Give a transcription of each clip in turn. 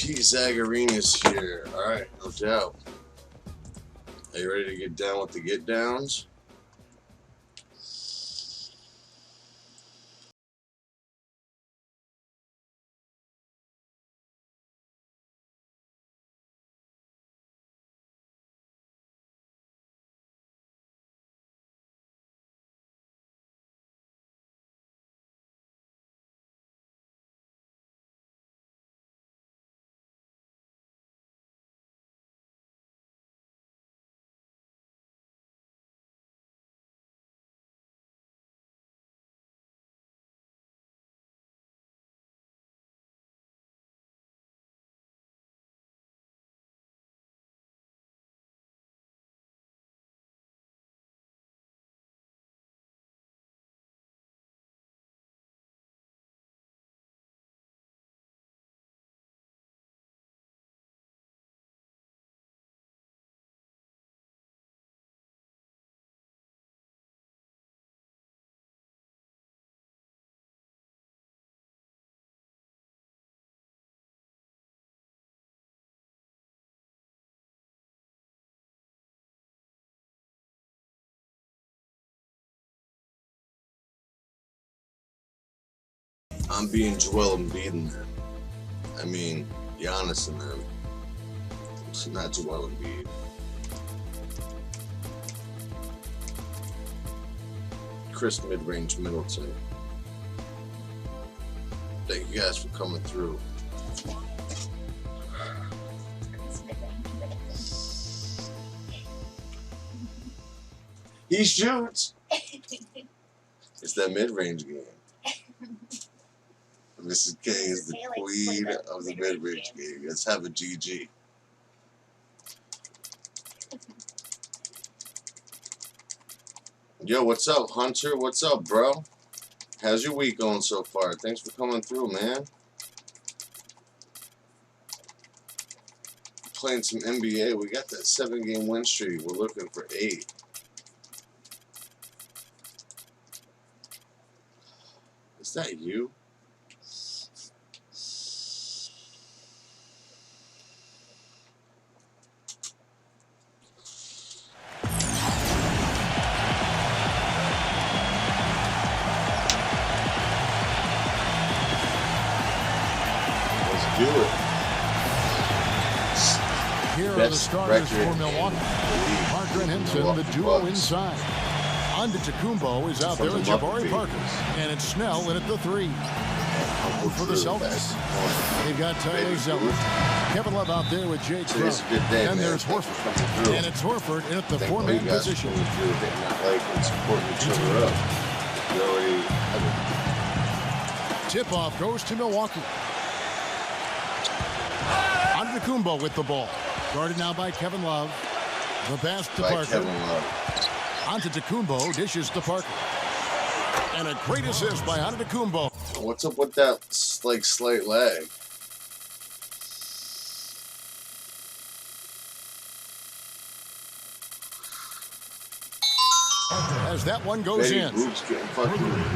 Pete Zagarina's here. All right, no doubt. Are you ready to get down with the get downs? I'm being Joel Embiid in them. I mean, Giannis in them. It's not Joel Embiid. Chris Mid-Range Middleton. Thank you guys for coming through. He shoots. It's that mid-range game. Mrs. K is the queen of the mid-range game. Let's have a GG. Yo, what's up, Hunter? What's up, bro? How's your week going so far? Thanks for coming through, man. Playing some NBA. We got that 7-game win streak. We're looking for 8. Is that you? Do it. Here are the starters for Milwaukee. Parker and Henson, the duo inside. Antetokounmpo is out there with Jabari Parker. And it's Snell in at the 3. For the Celtics, they've got Tyler Zeller. Kevin Love out there with Jay Crow. And there's Horford. And it's Horford in at the 4-man position. Tip-off goes to Milwaukee. Antetokounmpo with the ball. Guarded now by Kevin Love. The pass to Parker. Antetokounmpo dishes to Parker. And a great assist by Antetokounmpo. What's up with that slight lag? As that one goes in.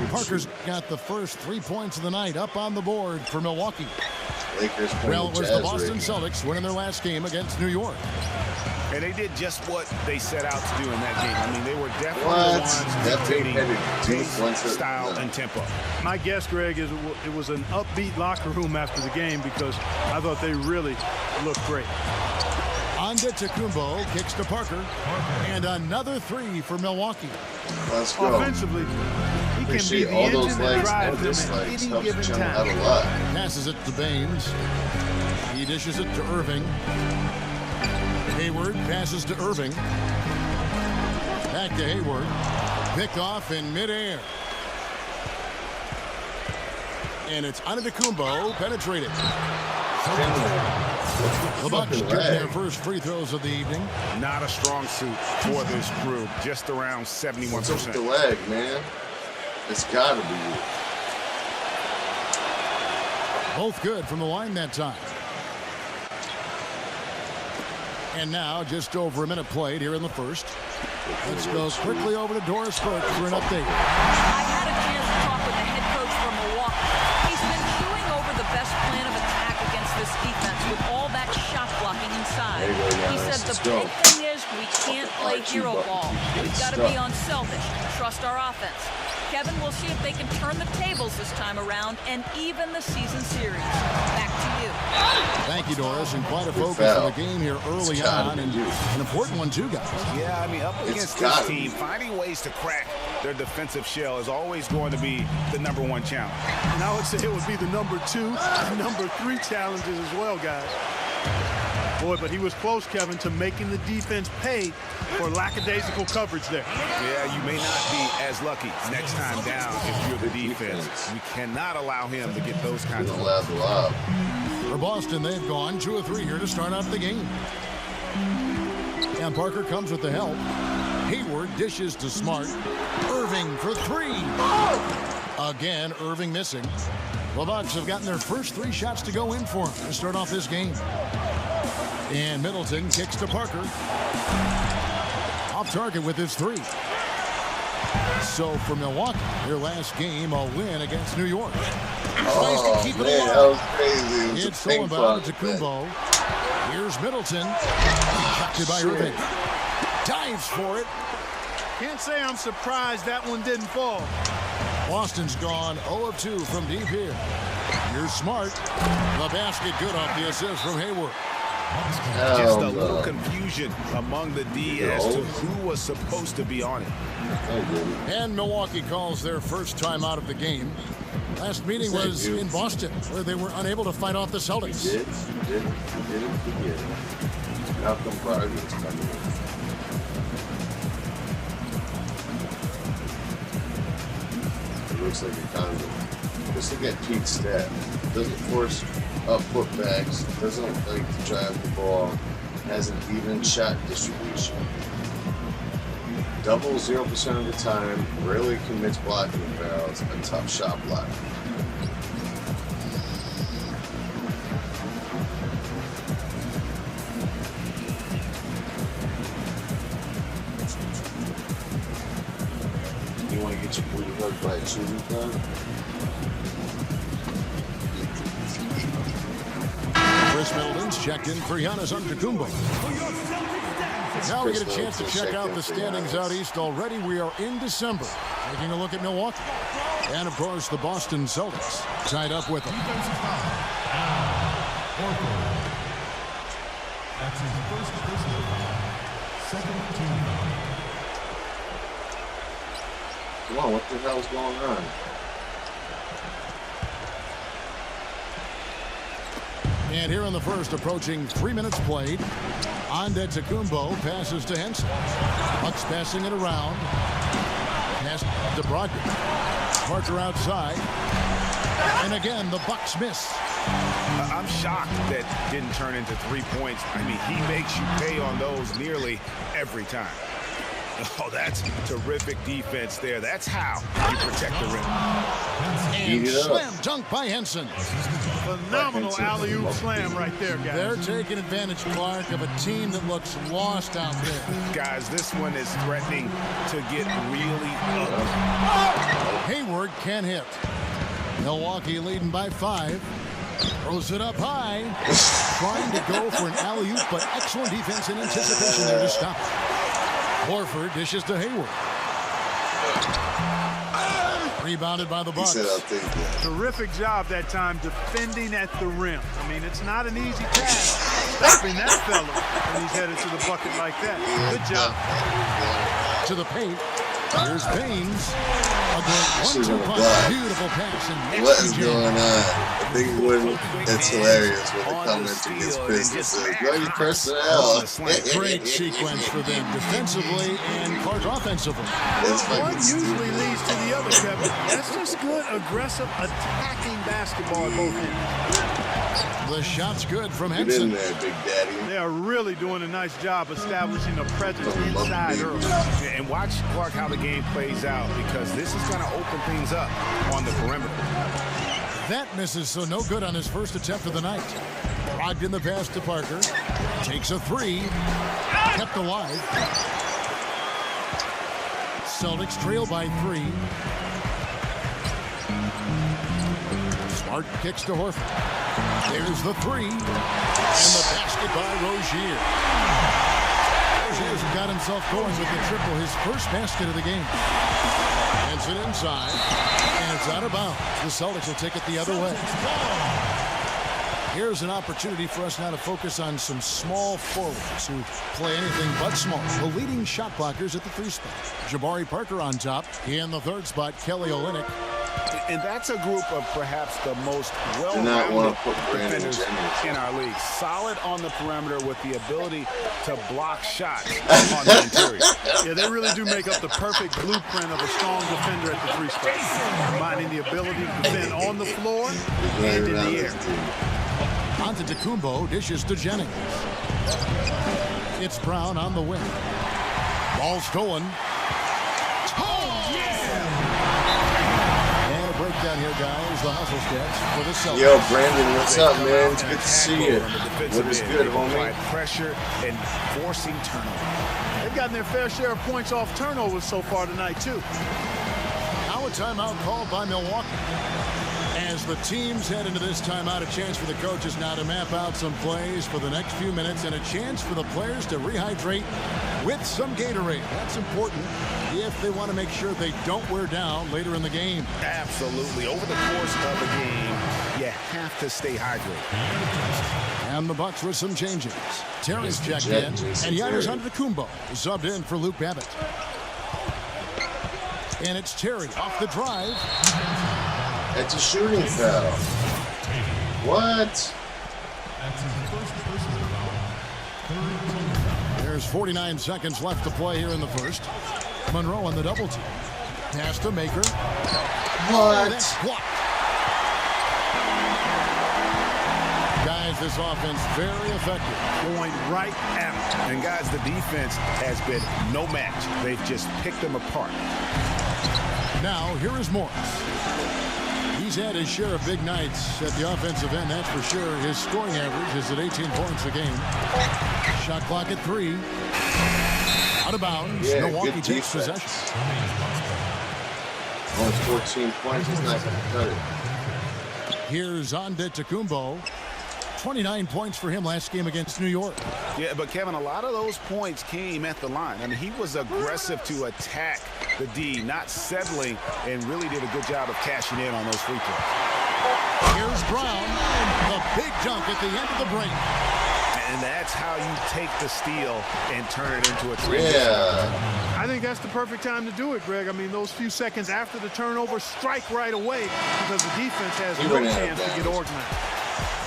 Parker's got the first 3 points of the night up on the board for Milwaukee. Lakers well, it was the Boston Celtics winning their last game against New York. And they did just what they set out to do in that game. I mean, they were definitely the ones dictating style and tempo. My guess, Greg, is it was an upbeat locker room after the game because I thought they really looked great. Antetokounmpo kicks to Parker. And another 3 for Milwaukee. Let's go. Offensively, he can be the engine that drives them at any given time. Passes it to Baines. He dishes it to Irving. Hayward passes to Irving. Back to Hayward. Picked off in midair. And it's Antetokounmpo penetrated. The Bucks get their first free throws of the evening. Not a strong suit for this group. Just around 71%. What's up with the leg, man? It's got to be you. Both good from the line that time. And now just over a minute played here in the first. Let's go quickly over to Doris Burke for an update. I had a chance to talk with the head coach from Milwaukee. He's been chewing over the best plan of attack against this defense with go. The thing is, we can't play hero ball. We've got to be unselfish, trust our offense. Kevin, we'll see if they can turn the tables this time around and even the season series. Back to you. Thank you, Doris, and quite a focus on the game here early on, and an important one too, guys. Yeah, I mean, up against this team, finding ways to crack their defensive shell is always going to be the #1 challenge. And I would say it would be the #2 and #3 challenges as well, guys. Boy, but he was close, Kevin, to making the defense pay for lackadaisical coverage there. Yeah, you may not be as lucky next time down if you're the defense. We cannot allow him to get those kinds of looks. For Boston, they've gone 2 of 3 here to start out the game. And Parker comes with the help. Hayward dishes to Smart. Irving for 3. Again, Irving missing. The Bucks have gotten their first 3 shots to go in for him to start off this game. And Middleton kicks to Parker. Off target with his 3. So for Milwaukee, their last game, a win against New York. Tries to keep it alive. That was crazy. It's stolen by Antetokounmpo. Here's Middleton. Rejected by Irving. Dives for it. Can't say I'm surprised that one didn't fall. Boston's gone 0 of 2 from deep here. Here's Smart. The basket good off the assist from Hayward. Just a little confusion among the D as to who was supposed to be on it. And Milwaukee calls their first time out of the game. Last meeting was in Boston, where they were unable to fight off the Celtics. You didn't forget it. How come Brogdon's coming in? It looks like a condom. Just look at Pete's stat. Doesn't force up putbacks, doesn't like to drive the ball, has an even shot distribution. Double 0% of the time, rarely commits blocking fouls, a tough shot block. You want to get your booty hugged by a shooting guard? Chris Middleton's checked in for Giannis Antetokounmpo. Now we get a chance to check out the standings out east already. We are in December. Taking a look at Milwaukee. And, of course, the Boston Celtics tied up with them. That's his first personal foul. Second team foul. Come on, what the hell's going on? And here in the first, approaching 3 minutes played. Antetokounmpo passes to Henson. Bucks passing it around. Pass to Brogdon. Parker outside. And again, the Bucks miss. I'm shocked that didn't turn into 3 points. I mean, he makes you pay on those nearly every time. Oh, that's terrific defense there. That's how you protect the rim. And slam dunk by Henson. Phenomenal alley-oop slam right there, guys. They're taking advantage, Clark, of a team that looks lost out there. Guys, this one is threatening to get really ugly. Hayward can hit. Milwaukee leading by 5. Throws it up high. Trying to go for an alley-oop, but excellent defense and anticipation there to stop. Horford dishes to Hayward. Rebounded by the Bucks. Terrific job that time defending at the rim. I mean, it's not an easy task stopping that fella when he's headed to the bucket like that. Good job. To the paint. Here's Baines. A great 1-2 punch. Beautiful pass. And what is going on? I think it's hilarious when they come into his businesses. Great personnel. Great sequence for them defensively and Clark offensively. One usually leads to the other, Kevin. That's just good, aggressive, attacking basketball at both ends. The shot's good from Henson. Get in there, Big Daddy. They are really doing a nice job establishing a presence inside early. And watch, Clark, how the game plays out, because this is going to open things up on the perimeter. That misses, so no good on his first attempt of the night. Brogdon the pass to Parker. Takes a 3. Kept alive. Celtics trail by 3. Smart kicks to Horford. There's the 3. And the basket by Rozier. Rozier's got himself going with the triple, his first basket of the game. Hands it inside, and it's out of bounds. The Celtics will take it the other way. Here's an opportunity for us now to focus on some small forwards who play anything but small. The leading shot blockers at the 3 spot. Jabari Parker on top. In the 3rd spot, Kelly Olynyk. And that's a group of perhaps the most well-rounded defenders in our league. Solid on the perimeter with the ability to block shots on the interior. Yeah, they really do make up the perfect blueprint of a strong defender at the 3 spot. Combining the ability to defend on the floor and in the air. Antetokounmpo dishes to Jennings. It's Brown on the wing. Ball stolen. Oh, yeah! And a breakdown here, guys. The hustle stats for the Celtics. Yo, Brandon, what's up, man? It's good to see you. What is good, homie? Pressure and forcing turnover. They've gotten their fair share of points off turnovers so far tonight, too. Now a timeout called by Milwaukee. As the teams head into this timeout, a chance for the coaches now to map out some plays for the next few minutes and a chance for the players to rehydrate with some Gatorade. That's important if they want to make sure they don't wear down later in the game. Absolutely. Over the course of the game, you have to stay hydrated. And the Bucks with some changes. Terry's checked in, and Giannis Antetokounmpo is subbed in for Luke Babbitt. And it's Terry off the drive. It's a shooting foul. What? There's 49 seconds left to play here in the first. Monroe on the double team. Pass to Maker. What? That's blocked. Guys, this offense very effective. Going right at them. And guys, the defense has been no match. They've just picked them apart. Now, here is Morris. He's had his share of big nights at the offensive end, that's for sure. His scoring average is at 18 points a game. Shot clock at 3. Out of bounds. Yeah, Milwaukee takes possession. Only 14 points. He's not going to cut it. Here's Antetokounmpo. 29 points for him last game against New York. Yeah, but Kevin, a lot of those points came at the line. I mean, he was aggressive to attack the D, not settling, and really did a good job of cashing in on those free throws. Here's Brown. The big dunk at the end of the break. And that's how you take the steal and turn it into a transition. Yeah. I think that's the perfect time to do it, Greg. I mean, those few seconds after the turnover, strike right away because the defense has no chance to get organized.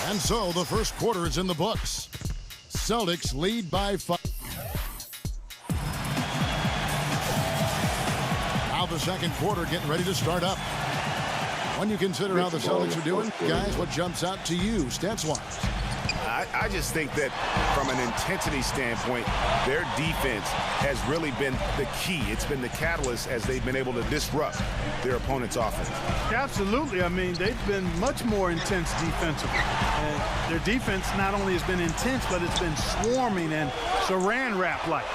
And so the first quarter is in the books. Celtics lead by 5. Now the second quarter getting ready to start up. When you consider how the Celtics are doing, guys, what jumps out to you stats-wise? I just think that from an intensity standpoint, their defense has really been the key. It's been the catalyst as they've been able to disrupt their opponent's offense. Absolutely. I mean, they've been much more intense defensively. And their defense not only has been intense, but it's been swarming and saran wrap-like.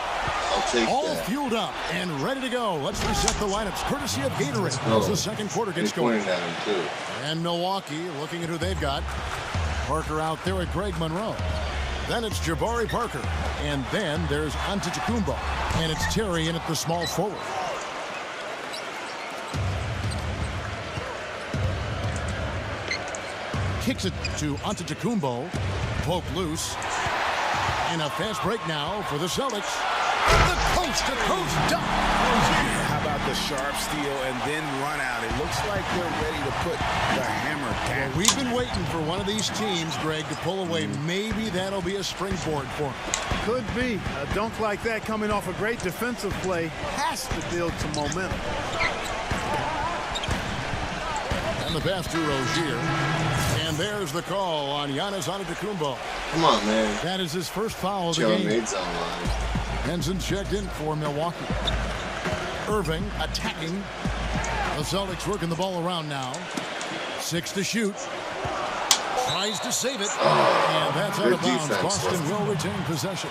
All fueled up and ready to go. Let's reset the lineups courtesy of Gatorade as the second quarter gets going. And Milwaukee looking at who they've got. Parker out there with Greg Monroe. Then it's Jabari Parker. And then there's Antetokounmpo. And it's Terry in at the small forward. Kicks it to Antetokounmpo. Poke loose. And a fast break now for the Celtics. The coast-to-coast dunk. How about the sharp steal and then run out? It looks like they're ready to put the hammer down. Well, we've been waiting for one of these teams, Greg, to pull away. Maybe that'll be a springboard for them. Could be. A dunk like that coming off a great defensive play has to build some momentum. And the pass to Rozier. And there's the call on Giannis Antetokounmpo. Come on, man. That is his first foul of the game. Maid's online. Henson checked in for Milwaukee. Irving attacking. The Celtics working the ball around now. 6 to shoot. Tries to save it. And that's out of bounds. Boston will retain possession.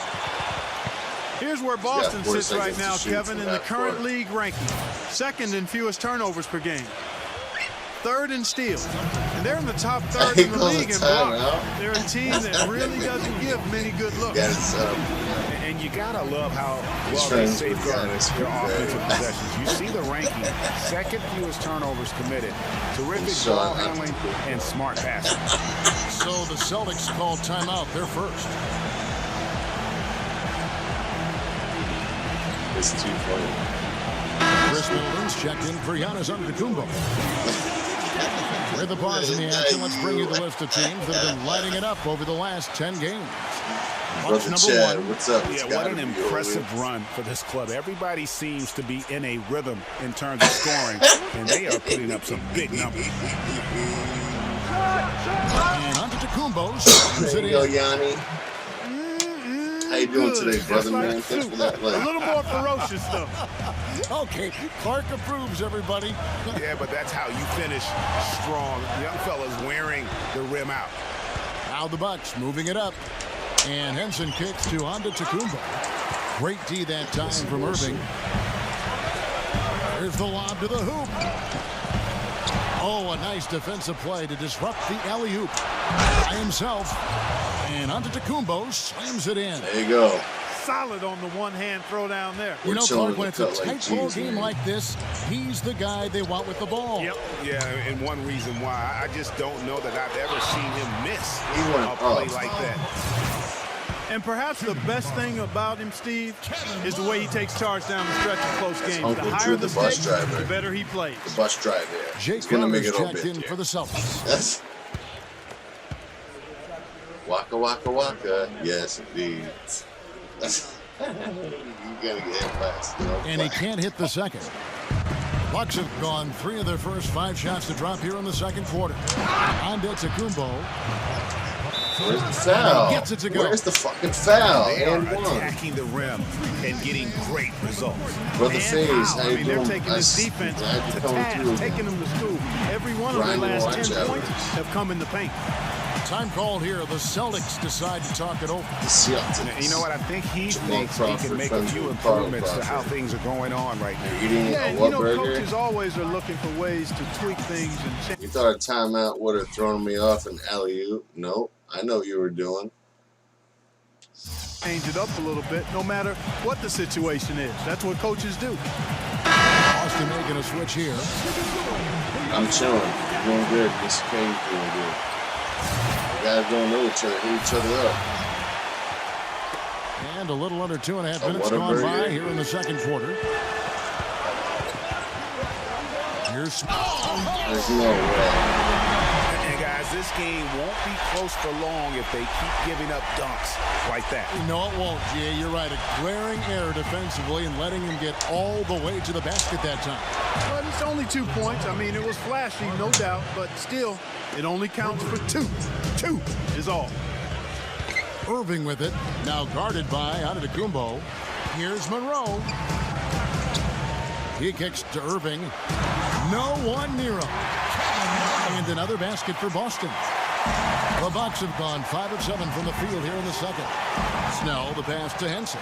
Here's where Boston sits right now, Kevin, in the current league ranking. Second in fewest turnovers per game. Third in steals. And they're in the top third in the league in blocks. They're a team that really doesn't give many good looks. And you gotta love how well they safeguard their offensive possessions. You see the ranking, second fewest turnovers committed, terrific ball handling, and smart passing. So the Celtics call timeout. They're first. It's too funny. Chris Middleton's checked in for Giannis Antetokounmpo. With the pause in the action, let's bring you the list of teams that have been lighting it up over the last 10 games. Brother Chad, what's up? Yeah, what an impressive run for this club. Everybody seems to be in a rhythm in terms of scoring, and they are putting up some big numbers. And Antetokounmpo slams it in. There you go, Yanni. How you doing today, brother, man? Thanks for that play. A little more ferocious, though. Okay, Clark approves, everybody. Yeah, but that's how you finish strong. Young fellas wearing the rim out. Now the Bucks moving it up. And Henson kicks to Antetokounmpo. Great D that time from Irving. Here's the lob to the hoop. Oh, a nice defensive play to disrupt the alley-oop by himself. And Antetokounmpo slams it in. There you go. Solid on the one-hand throw down there. You know, Clark, when it's a tight ball game like this, he's the guy they want with the ball. Yep. Yeah, and one reason why, I just don't know that I've ever seen him miss a play like that. And perhaps the best thing about him, Steve, is the way he takes charge down the stretch of close games. The higher the stakes, the better he plays. The bus driver. Jake Crowder's checked in for the Celtics. That's waka waka waka. Yes, indeed. You gotta get hit fast. And he can't hit the second. Bucks have gone 3 of their first 5 shots to drop here in the second quarter. Antetokounmpo. Where's the foul? Gets it to go. Where's the fucking foul? They are attacking the rim and getting great results. Brother FaZe, how you doing? They're taking this defense to task, taking them to school. Every one of their last 10 points have come in the paint. Time called here. The Celtics decide to talk it over. The Celtics. You know what? I think he thinks he can make a few improvements to how things are going on right now. Yeah, and you know, coaches always are looking for ways to tweak things and change. You thought a timeout would have thrown me off an alley-oop? No, I know what you were doing. Change it up a little bit, no matter what the situation is. That's what coaches do. Austin making a switch here. I'm chilling. Doing good. This Kane's doing good. Guys don't know each other, hit each other up. And a little under 2.5 minutes gone by here in the second quarter. Here's there's no way. And guys, this game won't be close for long if they keep giving up dunks like that. No, it won't, Jay. You're right. A glaring error defensively and letting him get all the way to the basket that time. But it's only 2 points. I mean, it was flashy, no doubt, but still, it only counts for 2. 2 is all. Irving with it. Now guarded by Antetokounmpo. Here's Monroe. He kicks to Irving. No one near him. And another basket for Boston. The Bucks have gone 5 of 7 from the field here in the second. Snell, the pass to Henson.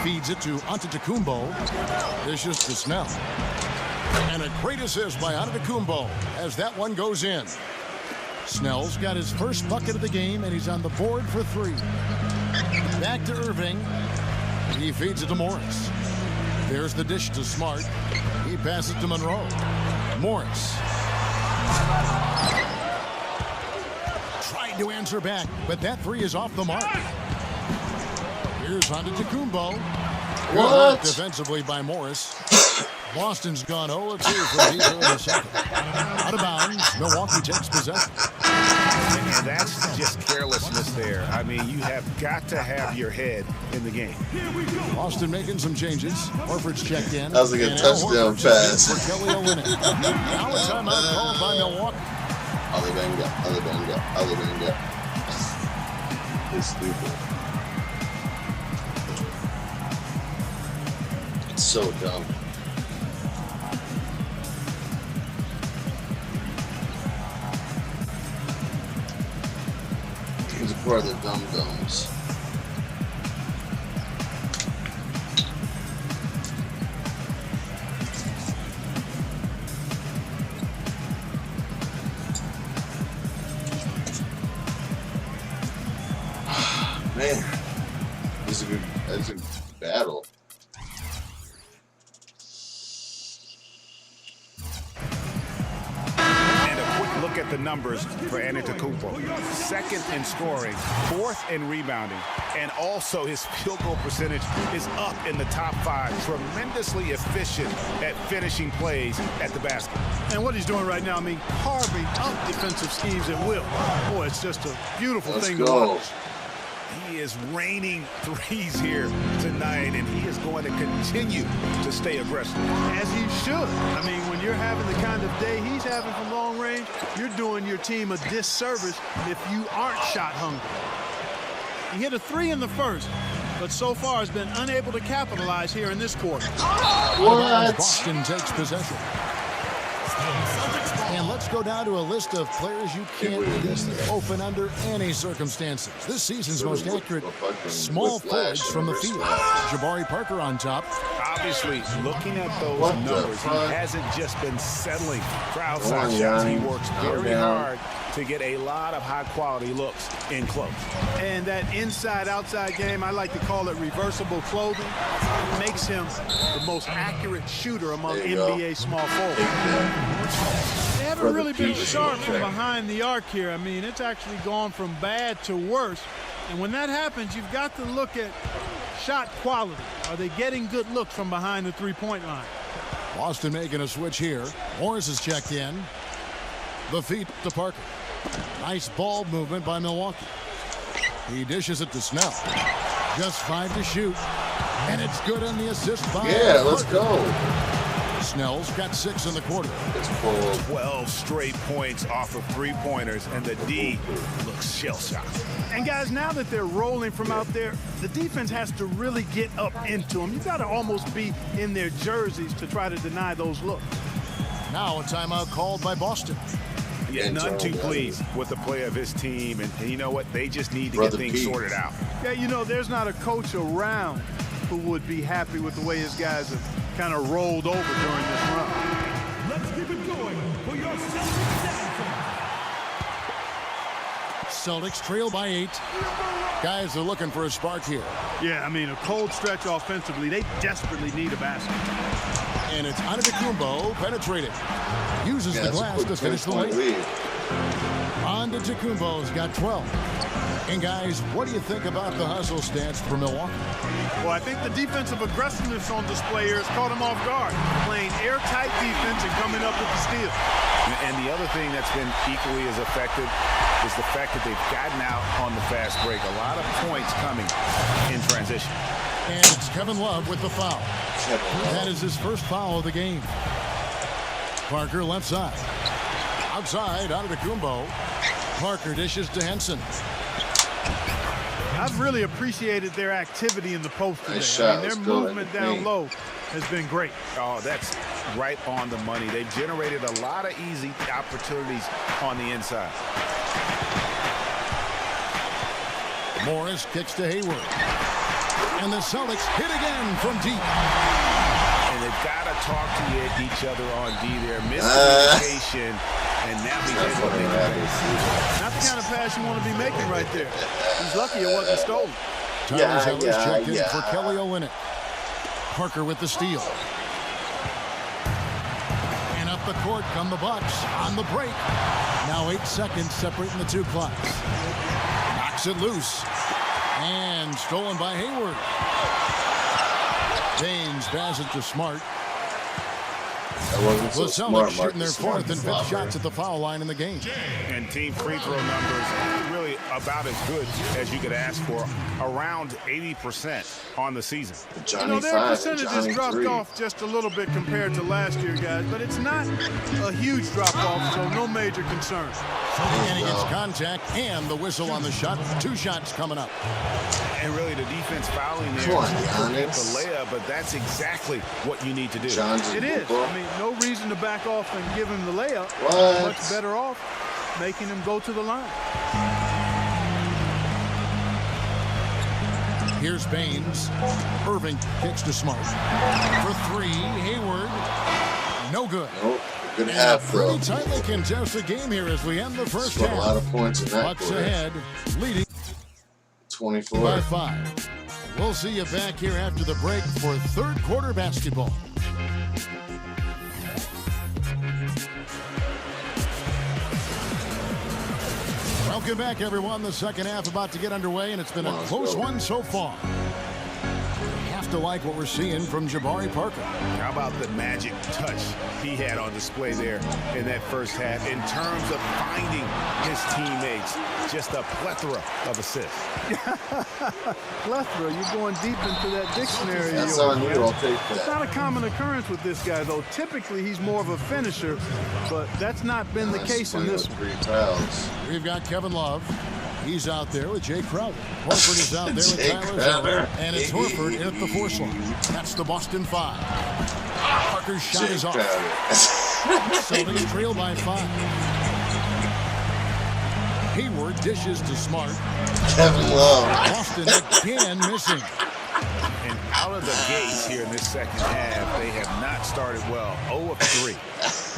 Feeds it to Antetokounmpo. Dishes to Snell. And a great assist by Antetokounmpo as that one goes in. Snell's got his first bucket of the game, and he's on the board for 3. Back to Irving. He feeds it to Morris. There's the dish to Smart. He passes to Monroe. Morris. Tried to answer back, but that 3 is off the mark. Here's Antetokounmpo. What? Defensively by Morris. Boston's gone 0-2 from deep in the second. Out of bounds, Milwaukee takes possession. And that's just carelessness there. I mean, you have got to have your head in the game. Boston making some changes. Horford's checked in. That was like a touchdown pass. For Kelly Olynyk. Now a timeout called by Milwaukee. Alabanga. It's stupid. It's so dumb. He's a part of the dum-dums. Man, this was a good battle. Look at the numbers for Antetokounmpo. 2nd in scoring, 4th in rebounding, and also his field goal percentage is up in the top 5. Tremendously efficient at finishing plays at the basket. And what he's doing right now, I mean, carving up defensive schemes at will. Boy, it's just a beautiful thing to watch. He is raining threes here tonight, and he is going to continue to stay aggressive. As he should. I mean, when you're having the kind of day he's having from long range, you're doing your team a disservice if you aren't shot hungry. He hit a 3 in the first, but so far has been unable to capitalize here in this quarter. What? Boston takes possession. And let's go down to a list of players you can't leave open under any circumstances. This season's most accurate small forwards from the field. Jabari Parker on top. Obviously, looking at those numbers, he hasn't just been settling for outside shots. He works very hard to get a lot of high-quality looks in close. And that inside-outside game, I like to call it reversible clothing, makes him the most accurate shooter among NBA small forwards. They haven't really been sharp from behind the arc here. I mean, it's actually gone from bad to worse. And when that happens, you've got to look at shot quality. Are they getting good looks from behind the three-point line? Boston making a switch here. Morris is checked in. The feet to Parker. Nice ball movement by Milwaukee. He dishes it to Snell. Just 5 to shoot. And it's good on the assist by Parker. Let's go. Snell's got 6 in the quarter. It's full. 12 straight points off of 3-pointers, and the D looks shell-shocked. And guys, now that they're rolling from out there, the defense has to really get up into them. You've got to almost be in their jerseys to try to deny those looks. Now a timeout called by Boston. Yeah, none too pleased with the play of his team, and you know what? They just need to get things sorted out. Yeah, you know, there's not a coach around who would be happy with the way his guys have kind of rolled over during this run. Let's keep it going for your Celtics. Celtics trail by 8. Guys are looking for a spark here. Yeah, I mean, a cold stretch offensively. They desperately need a basket. And it's Antetokounmpo penetrated. Uses the glass to finish the lead. Antetokounmpo's got 12. And guys, what do you think about the hustle stance for Milwaukee? Well, I think the defensive aggressiveness on display here has caught him off guard. Playing airtight defense and coming up with the steal. And the other thing that's been equally as effective is the fact that they've gotten out on the fast break. A lot of points coming in transition. And it's Kevin Love with the foul. That is his first foul of the game. Parker left side. Outside, Antetokounmpo. Parker dishes to Henson. I've really appreciated their activity in the post today. Nice I mean, their movement down low has been great. Oh, that's right on the money. They've generated a lot of easy opportunities on the inside. Morris kicks to Hayward. And the Celtics hit again from deep. And they've got to talk to each other on D there. Miscommunication. And now he's not the kind of pass you want to be making right there. He's lucky it wasn't stolen. Tyrese Ellis checked in for Kelly Olynyk. Parker with the steal. And up the court come the Bucks on the break. Now 8 seconds separating the two clocks. Knocks it loose. And stolen by Hayward. James passes it to Smart. The Celtics shooting their 4th and 5th shots at the foul line in the game. And team free throw numbers really about as good as you could ask for. Around 80% on the season. You know, their percentages dropped off just a little bit compared to last year, guys, but it's not a huge drop-off, so no major concern. And he gets contact and the whistle on the shot. 2 shots coming up. And really the defense fouling there with the layup, but that's exactly what you need to do. It is. I mean, no reason to back off and give him the layup. Much better off making him go to the line. Here's Baines. Irving kicks to Smart. For 3, Hayward. No good. Nope. Good half, though. Pretty tightly contested game here as we end the first half. A lot of points in that Bucks ahead, leading 24 by 5. We'll see you back here after the break for third quarter basketball. Welcome back, everyone. The second half about to get underway, and it's been a close one so far. To like what we're seeing from Jabari Parker. How about the magic touch he had on display there in that first half in terms of finding his teammates? Just a plethora of assists. Plethora, you're going deep into that dictionary. That's on you, I'll take that. It's not a common occurrence with this guy, though. Typically, he's more of a finisher, but that's not been the case in this one. We've got Kevin Love. He's out there with Jay Crowder. Horford is out there with Tyler Zeller. And it's Horford in at the force line. That's the Boston 5. Parker's shot is off. Celtics trail by 5. Hayward dishes to Smart. Kevin Love. Boston again missing. And out of the gates here in this second half, they have not started well. 0 of 3.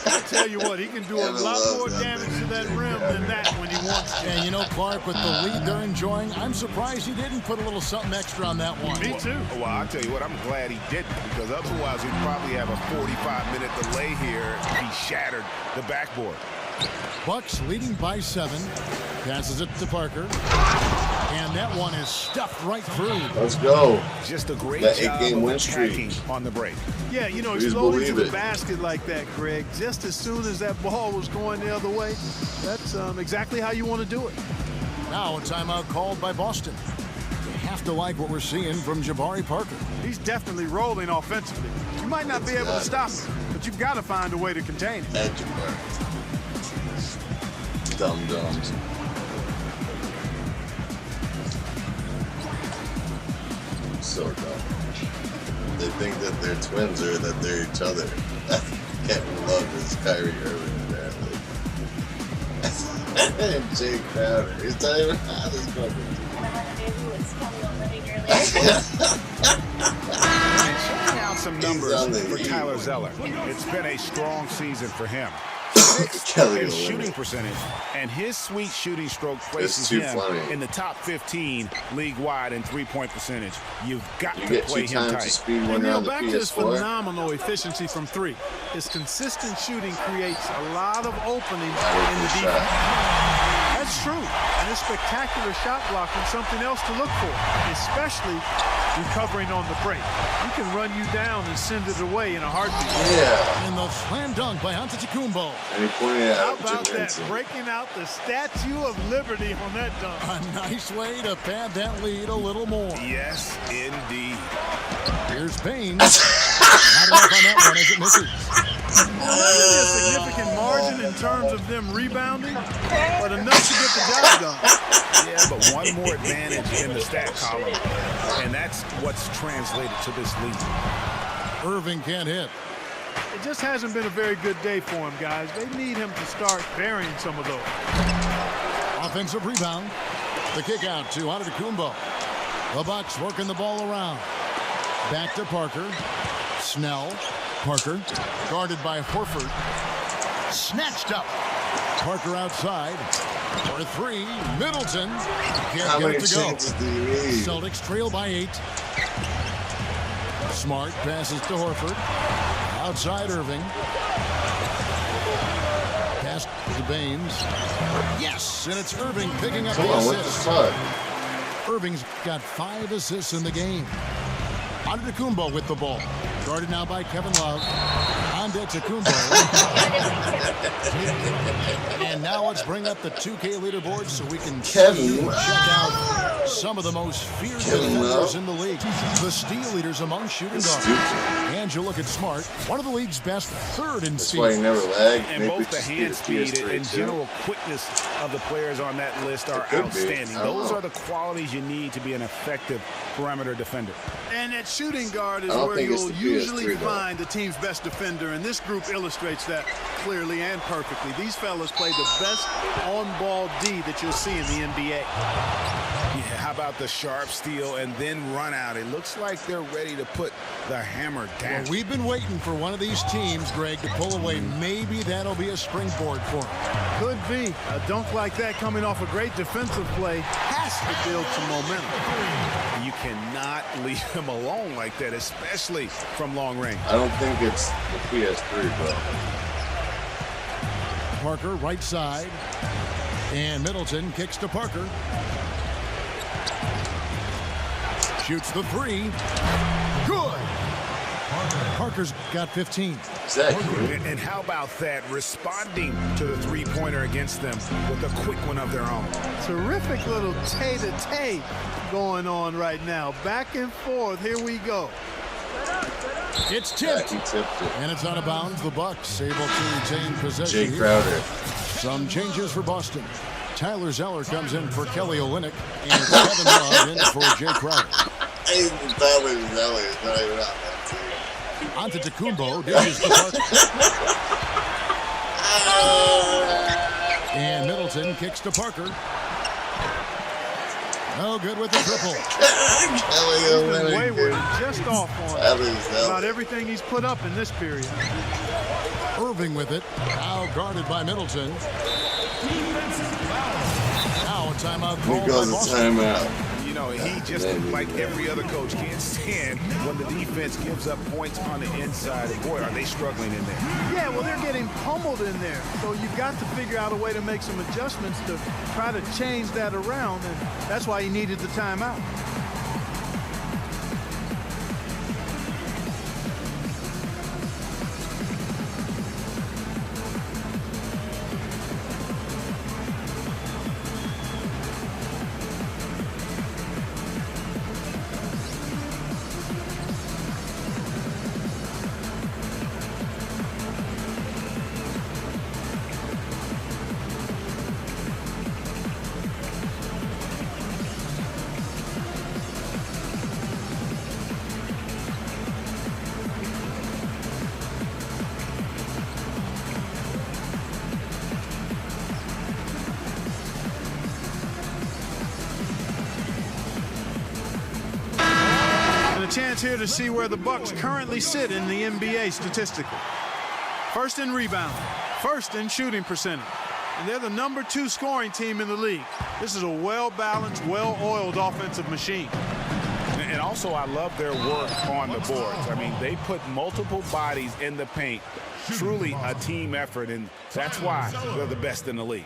I tell you what, he can do a lot more damage to that rim than that when he wants to. And you know, Clark, with the lead they're enjoying, I'm surprised he didn't put a little something extra on that one. Me too. Well, I'll tell you what, I'm glad he didn't, because otherwise we'd probably have a 45-minute delay here if he shattered the backboard. Bucks leading by 7. Passes it to Parker. And that one is stuffed right through. Let's go. Just a great that job 8-game of win attacking streak on the break. Yeah, you know, Please exploding to believe the it. basket like that, Greg. Just as soon as that ball was going the other way, that's exactly how you want to do it. Now a timeout called by Boston. You have to like what we're seeing from Jabari Parker. He's definitely rolling offensively. You might not be able to stop him, but you've got to find a way to contain him. At Jabari. Dum-dums. So dumb. They think that they're twins or that they're each other. Kevin Love is Kyrie Irving, apparently. And Jay Crowder. He's not even on this fucking team. And showing out some numbers for Tyler Zeller. It's been a strong season for him. 6th in shooting percentage, and his sweet shooting stroke places him in the top 15 league-wide in three-point percentage. You've got to play him tight. And Neil, back to his phenomenal efficiency from 3. His consistent shooting creates a lot of openings in the defense. That's true, and his spectacular shot blocking something else to look for, especially recovering on the break. He can run you down and send it away in a heartbeat. Yeah. And the slam dunk by Antetokounmpo. And he pointed out How about that? Breaking out the Statue of Liberty on that dunk. A nice way to pad that lead a little more. Yes, indeed. Here's Baines. Not enough on that one as it misses. Not really a significant margin in terms of them rebounding, but enough to get the job done. Yeah, but one more advantage in the stat column, and that's what's translated to this lead. Irving can't hit. It just hasn't been a very good day for him, guys. They need him to start burying some of those. Offensive rebound. The kick out to Antetokounmpo. The Bucks working the ball around. Back to Parker. Snell. Parker. Guarded by Horford. Snatched up. Parker outside. For 3. Middleton. Can't get it to go. Celtics trail by 8. Smart passes to Horford. Outside Irving. Pass to Baines. Yes, and it's Irving picking up the assist. Irving's got 5 assists in the game. Antetokounmpo with the ball. Guarded now by Kevin Love. Antetokounmpo. And now let's bring up the 2K leaderboard so we can check out some of the most feared defenders in the league. The steal leaders among shooting guards. And you look at Smart, one of the league's best, 3rd in speed. That's why he never lagged. And both the hand speed and general quickness of the players on that list are outstanding. Those are the qualities you need to be an effective perimeter defender. And at shooting guard is where you'll usually find the team's best defender, and this group illustrates that clearly and perfectly. These fellas play the best on-ball D that you'll see in the NBA. Yeah, how about the sharp steal and then run out? It looks like they're ready to put the hammer down. Well, we've been waiting for one of these teams, Greg, to pull away. Maybe that'll be a springboard for them. Could be. A dunk like that coming off a great defensive play has to build some momentum. You cannot leave him alone like that, especially from long range. I don't think it's the PS3, bro. Parker, right side. And Middleton kicks to Parker. Shoots the three. Good. Parker's got 15. Exactly. And how about that? Responding to the three-pointer against them with a quick one of their own. Terrific little tay-to-tay going on right now. Back and forth. Here we go. It's tipped. Yeah, he tipped it. And it's out of bounds. The Bucks able to retain possession. Jay Crowder. Some changes for Boston. Tyler Zeller comes in for Kelly Olynyk, and Kevin Love in for Jay Crowder. Tyler Zeller is not even out that team. Antetokounmpo dishes the Parker. And Middleton kicks to Parker. No good with the triple. Kelly He's been Olynyk. wayward and just off on Tyler Zeller. about everything he's put up in this period. Irving with it. Now guarded by Middleton. Now a timeout Here called goes by a Boston. timeout. You know, he just, like every other coach, can't stand when the defense gives up points on the inside. And boy, are they struggling in there. Yeah, well, they're getting pummeled in there. So you've got to figure out a way to make some adjustments to try to change that around. And that's why he needed the timeout. Chance here to see where the Bucks currently sit in the NBA statistically. First in rebound, first in shooting percentage. And they're the #2 scoring team in the league. This is a well-balanced, well-oiled offensive machine. And also, I love their work on the boards. I mean, they put multiple bodies in the paint. Truly a team effort, and that's why they're the best in the league.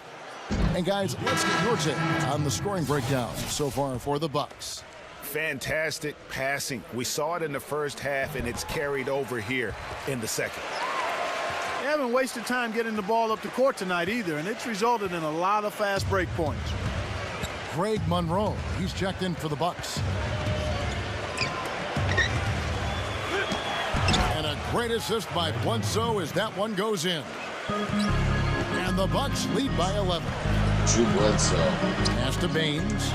And guys, let's get your take on the scoring breakdown so far for the Bucks. Fantastic passing. We saw it in the first half, and it's carried over here in the second. They haven't wasted time getting the ball up the court tonight either, and it's resulted in a lot of fast break points. Greg Monroe, he's checked in for the Bucks. And a great assist by Bledsoe as that one goes in. And the Bucks lead by 11. Drew Bledsoe. Pass to Baines.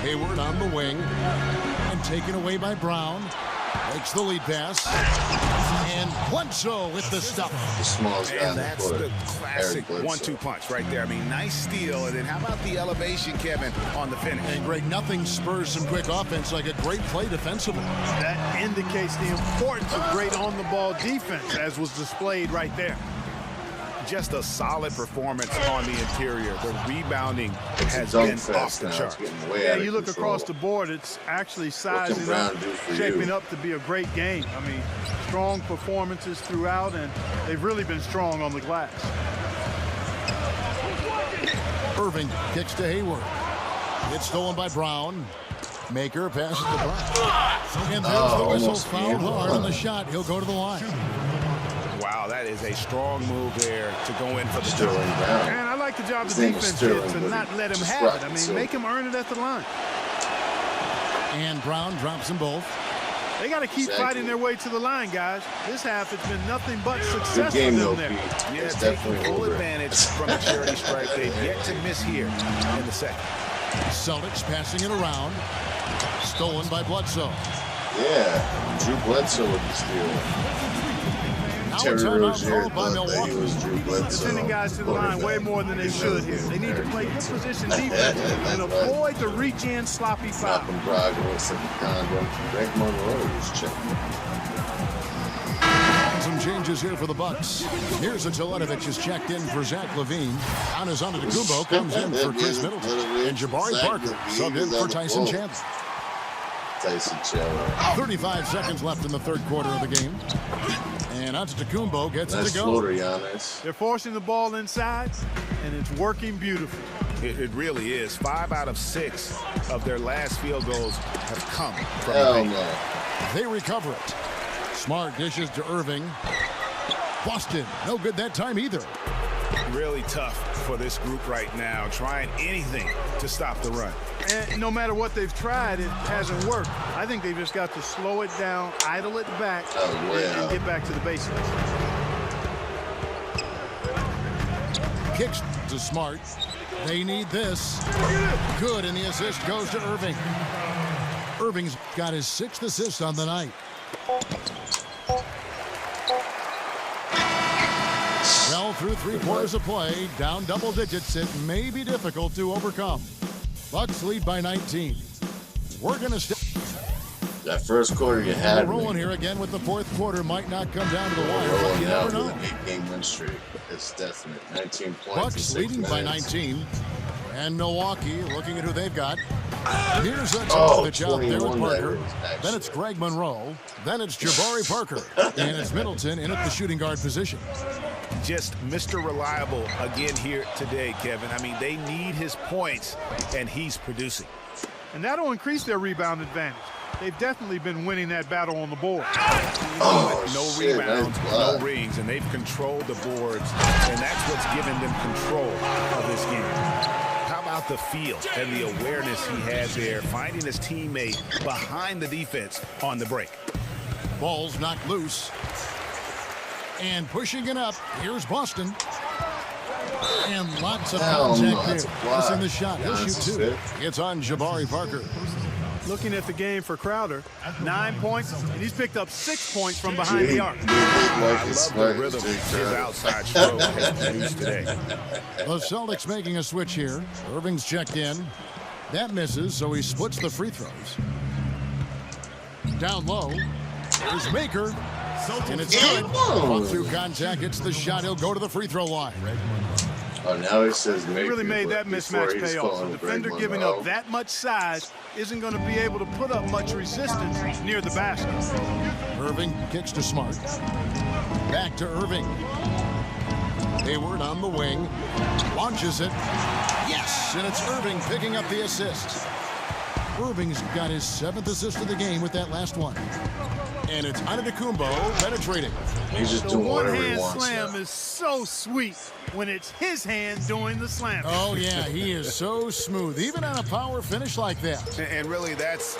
Hayward on the wing. And taken away by Brown. Makes the lead pass. And Bledsoe with the stuff. The smallest guy And on the that's court. the classic Bledsoe. 1-2 punch right there. I mean, nice steal. And then how about the elevation, Kevin, on the finish? And Greg, nothing spurs some quick offense like a great play defensively. That indicates the importance of great on-the-ball defense, as was displayed right there. Just a solid performance on the interior. The rebounding It's has a dunk been off fest the now. charts. It's getting way Yeah, out of you look control. across the board, it's actually sizing Brown up, do for shaping you? up to be a great game. I mean, strong performances throughout, and they've really been strong on the glass. Irving kicks to Hayward. It's stolen by Brown. Maker passes to Brown. And there's the whistle. almost Fouled in. hard on the shot. He'll go to the line. Wow, that is a strong move there to go in for the Sterling dunk. Brown. And I like the job the His name is defense did Sterling, to but not he let him just have it. I rocked mean, so- make him earn it at the line. And Brown drops them both. They got to keep Exactly. fighting their way to the line, guys. This half has been nothing but success Good for game, them though, there. Pete. Yeah, It's taking definitely full over. advantage from the charity stripe. They've yet to miss here in the second. Celtics passing it around. Stolen by Bledsoe. Yeah, Drew Bledsoe with the steal. Terry Rozier thought that he was Drew Bledsoe. They're sending guys to the line way more than they should here. They need to play good position defense and avoid the reach-in sloppy foul. Malcolm Brogdon, second condom. Greg Monroe was checking. Some changes here for the Bucks. Here's a Teletovic is checked in for Zach LaVine. Giannis Antetokounmpo comes in for Chris Middleton. And Jabari Parker subbed in for Tyson Chandler. 35 seconds left in the third quarter of the game. And Antetokounmpo gets it to go. Floater, Giannis. They're forcing the ball inside, and it's working beautifully. It really is. 5 out of 6 of their last field goals have come from Hell the paint. no. They recover it. Smart dishes to Irving. Boston, no good that time either. Really tough for this group right now, trying anything to stop the run. And no matter what they've tried, it hasn't worked. I think they've just got to slow it down, idle it back, and get back to the basics. Kicks to Smart. They need this. Good, and the assist goes to Irving. Irving's got his 6th assist on the night. Well, through 3 quarters of play, down double digits, it may be difficult to overcome. Bucks lead by 19. We're going to stay. That first quarter you had. We're rolling here again with the fourth quarter. Might not come down to the wire, but you never know. 8-game win streak. It's definite. 19 points. Bucks leading by 19. And Milwaukee looking at who they've got. Here's a pitch out there with Parker. Then it's Greg Monroe. Then it's Jabari Parker. And it's Middleton in at the shooting guard position. Just Mr. Reliable again here today, Kevin. I mean, they need his points, and he's producing. And that'll increase their rebound advantage. They've definitely been winning that battle on the board. No rebounds, no rings, and they've controlled the boards, and that's what's given them control of this game. How about the feel and the awareness he had there, finding his teammate behind the defense on the break. Ball's knocked loose. And pushing it up, here's Boston. And lots of contact there. Missing the shot. He'll shoot 2. It's on Jabari Parker. Looking at the game for Crowder, 9 points, and he's picked up 6 points from behind the arc. I love the rhythm his outside stroke has produced today. The Celtics making a switch here. Irving's checked in. That misses, so he splits the free throws. Down low, there's Baker. And it's good. Fought through contact, it's the shot. He'll go to the free throw line. Oh, now he says Baker. He really made that mismatch pay off. A defender giving up that much size isn't going to be able to put up much resistance near the basket. Irving kicks to Smart. Back to Irving. Hayward on the wing. Launches it. Yes! And it's Irving picking up the assist. Irving's got his 7th assist of the game with that last one. And it's Antetokounmpo penetrating. He's just doing whatever he wants. The one-hand slam is so sweet when it's his hand doing the slam. Oh, yeah, he is so smooth, even on a power finish like that. And really, that's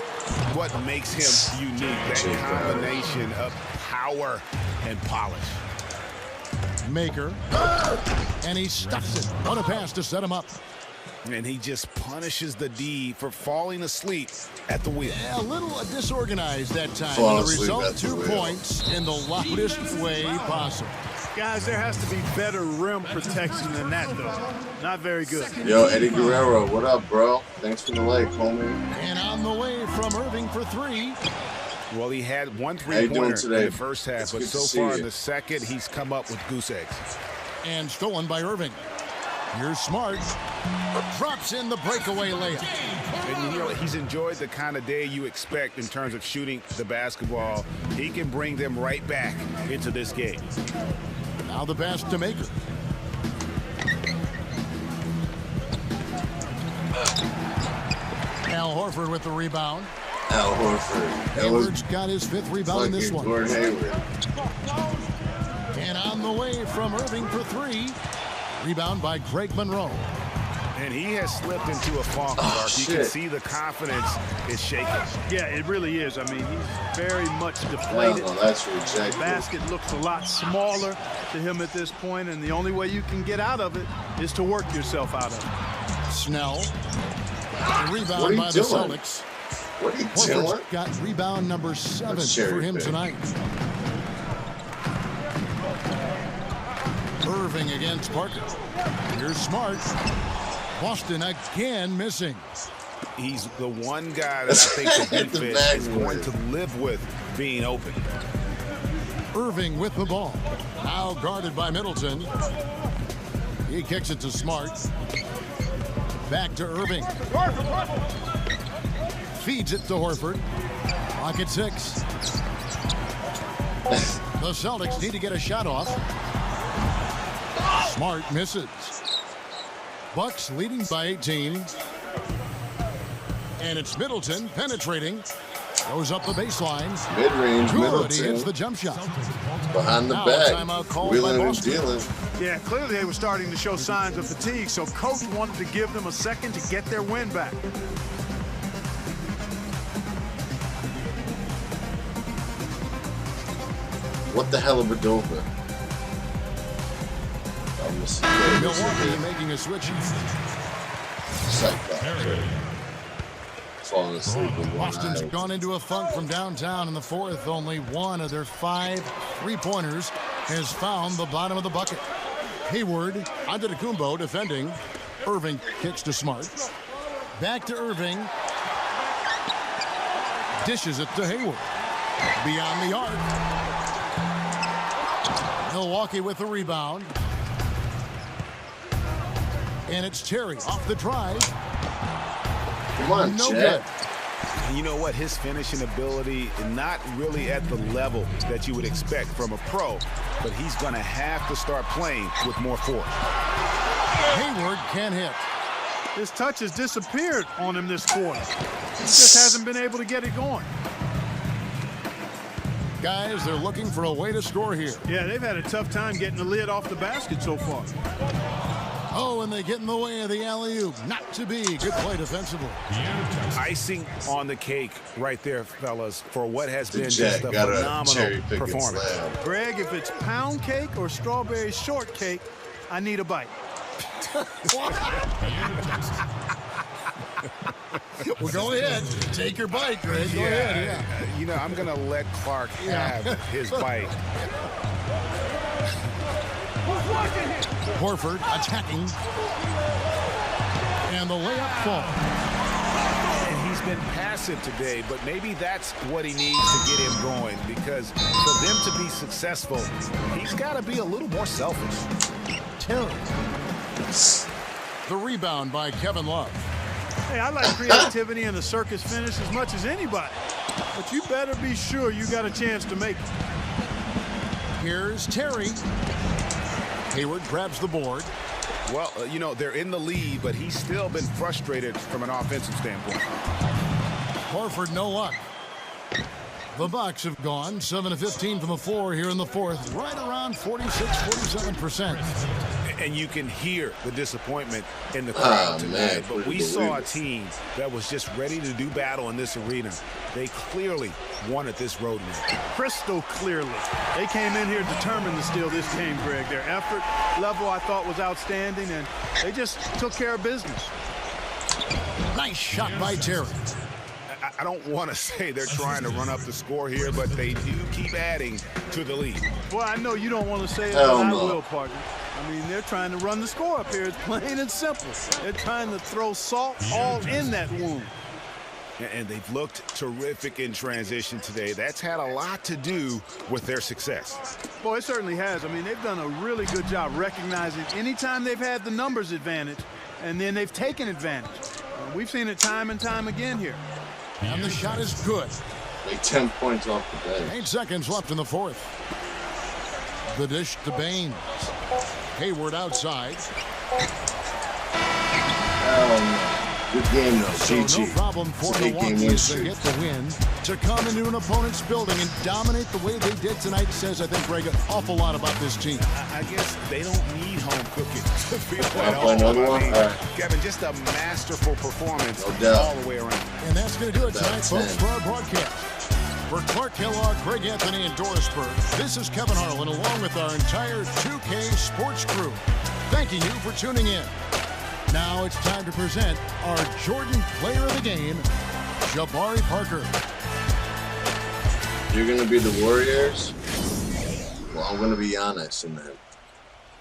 what makes him unique, that combination of power and polish. Maker, and he stuffs it. What a pass to set him up. And he just punishes the D for falling asleep at the wheel. Yeah, a little disorganized that time. Fall The asleep result, at the 2 wheel. points in the loudest way possible. Guys, there has to be better rim protection than that, though. Not very good. Yo, Eddie Guerrero, what up, bro? Thanks for the like, homie. And on the way from Irving for 3. Well, he had 1 3-pointer in the first half, It's but good to so see far you. in the second, he's come up with goose eggs. And stolen by Irving. Here's Smart. Drops in the breakaway layup. And you know, he's enjoyed the kind of day you expect in terms of shooting the basketball. He can bring them right back into this game. Now the pass to Maker. Al Horford with the rebound. Al Horford. Hayward's got his 5th rebound in this one. Gordon Hayward. And on the way from Irving for 3. Rebound by Greg Monroe. And he has slipped into a funk, Mark. You can see the confidence is shaking. Yeah, it really is. I mean, he's very much deflated. No, that's The rejected. basket looks a lot smaller to him at this point, and the only way you can get out of it is to work yourself out of it. Snell. Rebound What are you by the doing? Celtics. What are you Horford's doing? got rebound number 7 That's cherry for him pick. tonight. Irving against Parker. Here's Smart. Boston again missing. He's the one guy that I think the defense is going to live with being open. Irving with the ball. Now guarded by Middleton. He kicks it to Smart. Back to Irving. Feeds it to Horford. Clock at 6. The Celtics need to get a shot off. Smart misses. Bucks leading by 18. And it's Middleton penetrating. Goes up the baseline. Mid-range, Middleton. He hits the jump shot. Behind the back. Wheeling and dealing. Yeah, clearly they were starting to show signs of fatigue, so coach wanted to give them a second to get their win back. What the hell of a Dover? Milwaukee making a switch. Falling asleep with one Boston's eye. gone into a funk from downtown in the fourth. Only one of their 5 3-pointers has found the bottom of the bucket. Hayward, Antetokounmpo defending. Irving kicks to Smart. Back to Irving. Dishes it to Hayward. Beyond the arc. Milwaukee with the rebound. And it's Terry off the drive. Come on, no Chet. And you know what? His finishing ability is not really at the level that you would expect from a pro, but he's going to have to start playing with more force. Hayward can't hit. His touch has disappeared on him this quarter. He just hasn't been able to get it going. Guys, they're looking for a way to score here. Yeah, they've had a tough time getting the lid off the basket so far. Oh, and they get in the way of the alley-oop. Not to be. Good play defensively. Icing on the cake right there, fellas, for what has been Jet just a got phenomenal performance. Greg, if it's pound cake or strawberry shortcake, I need a bite. Well, go ahead. Take your bite, Greg. Go ahead, yeah. You know, I'm going to let Clark have his bite. Horford attacking. And the layup fall. And he's been passive today, but maybe that's what he needs to get him going, because for them to be successful, he's got to be a little more selfish. Terry. The rebound by Kevin Love. Hey, I like creativity and a circus finish as much as anybody. But you better be sure you got a chance to make it. Here's Terry. Hayward grabs the board. Well, you know, they're in the lead, but he's still been frustrated from an offensive standpoint. Horford, no luck. The Bucks have gone 7 of 15 from the floor here in the fourth, right around 47%. And you can hear the disappointment in the crowd tonight. But we saw a team that was just ready to do battle in this arena. They clearly wanted this road win. Crystal clearly. They came in here determined to steal this game, Greg. Their effort level, I thought, was outstanding, and they just took care of business. Nice shot by Terry. I don't want to say they're trying to run up the score here, but they do keep adding to the lead. Well, I know you don't want to say it, but I will, partner. I mean, they're trying to run the score up here. It's plain and simple. They're trying to throw salt all in that wound. And they've looked terrific in transition today. That's had a lot to do with their success. Boy, it certainly has. I mean, they've done a really good job recognizing anytime they've had the numbers advantage, and then they've taken advantage. We've seen it time and time again here. And the shot is good. Like 10 points off the bench. 8 seconds left in the fourth. The dish to Baines. Hayward outside. Good game, though. So no problem for Milwaukee to get the win. To come into an opponent's building and dominate the way they did tonight says, I think, Greg, an awful lot about this team. I guess they don't need home cooking to feel at home. Kevin, just a masterful performance all the way around. And that's going to do it tonight, folks, for our broadcast. For Clark Kellogg, Greg Anthony, and Doris Burke, this is Kevin Harlan, along with our entire 2K Sports crew, thanking you for tuning in. Now it's time to present our Jordan Player of the Game, Jabari Parker. You're going to be the Warriors? Well, I'm going to be Giannis in that.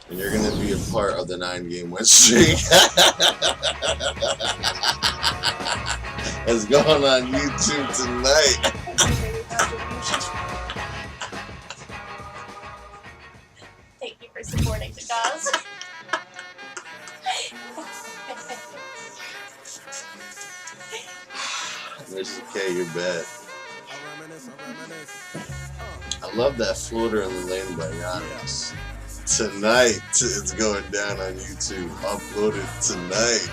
And you're going to be a part of the 9-game win streak. It's going on YouTube tonight. Thank you for supporting the cause. Mr. K, you're bad. I love that floater in the lane by Giannis. Tonight, it's going down on YouTube. Uploaded tonight.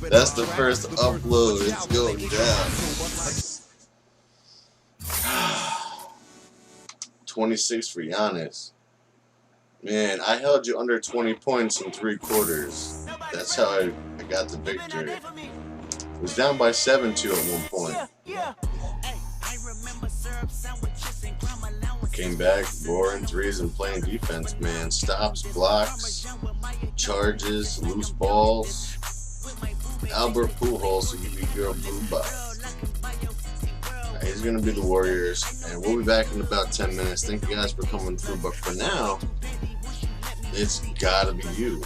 That's the first upload. It's going down. 26 for Giannis. Man, I held you under 20 points in 3 quarters. That's how I got the victory. It was down by 7-2 at one point. Came back, roaring threes and playing defense, man. Stops, blocks, charges, loose balls. Albert Pujols will give you your blue buck. He's going to be the Warriors, and we'll be back in about 10 minutes. Thank you guys for coming through, but for now, it's got to be you.